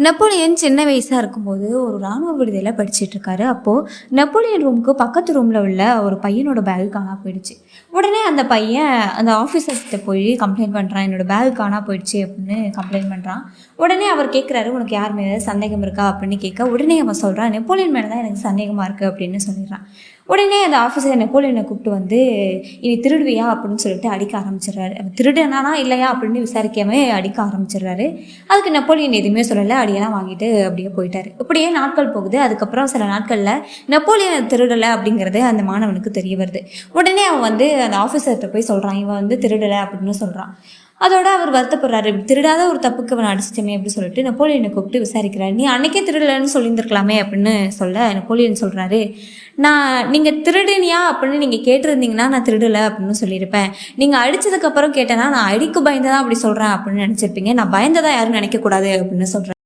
Napoleon சின்ன வயசாக இருக்கும்போது ஒரு இராணுவ விடுதியில் படிச்சுட்டு இருக்காரு. அப்போது நெப்போலியன் ரூமுக்கு பக்கத்து ரூமில் உள்ள ஒரு பையனோட பேகு காணா போயிடுச்சு. உடனே அந்த பையன் அந்த ஆஃபீஸர்ஸ்கிட்ட போய் கம்ப்ளைண்ட் பண்ணுறான், என்னோட பேகு காணா போயிடுச்சு அப்படின்னு கம்ப்ளைண்ட் பண்ணுறான். உடனே அவர் கேட்குறாரு, உனக்கு யார் மேலே சந்தேகம் இருக்கா அப்படின்னு கேட்க, உடனே அவன் சொல்கிறான், நெப்போலியன் மேலே தான் எனக்கு சந்தேகமாக இருக்குது அப்படின்னு சொல்லிடுறான். உடனே அந்த ஆஃபீஸர் நெப்போலியனை கூப்பிட்டு வந்து, இனி திருடுவியா அப்படின்னு சொல்லிட்டு அடிக்க ஆரம்பிச்சிடுறாரு. திருடனானா இல்லையா அப்படின்னு விசாரிக்காம அடிக்க ஆரம்பிச்சிடுறாரு. அதுக்கு நெப்போலியன் எதுவுமே சொல்லலை, அடியெல்லாம் வாங்கிட்டு அப்படியே போயிட்டாரு. இப்படியே நாட்கள் போகுது. அதுக்கப்புறம் சில நாட்களில் நெப்போலியன் திருடலை அப்படிங்கிறது அந்த மாணவனுக்கு தெரிய வருது. உடனே அவன் வந்து அந்த ஆஃபீஸர்கிட்ட போய் சொல்கிறான், இவன் வந்து திருடலை அப்படின்னு சொல்கிறான். அதோட அவர் வருத்தப்படுறாரு, திருடாத ஒரு தப்புக்கு அவன் அடிச்சிட்டமே அப்படின்னு சொல்லிட்டு நெப்போலியனை கூப்பிட்டு விசாரிக்கிறாரு. நீ அன்னைக்கே திருடலைன்னு சொல்லியிருந்துருக்கலாமே அப்படின்னு சொல்ல நெப்போலியன் சொல்கிறாரு, நீங்கள் திருடினியா அப்படின்னு நீங்கள் கேட்டிருந்தீங்கன்னா நான் திருடலை அப்படின்னு சொல்லியிருப்பேன். நீங்கள் அடித்ததுக்கப்புறம் கேட்டேன்னா நான் அடிக்கு பயந்ததான் அப்படி சொல்கிறேன் அப்படின்னு நினச்சிருப்பீங்க. நான் பயந்ததான் யாரும் நினைக்கக்கூடாது அப்படின்னு சொல்கிறேன்.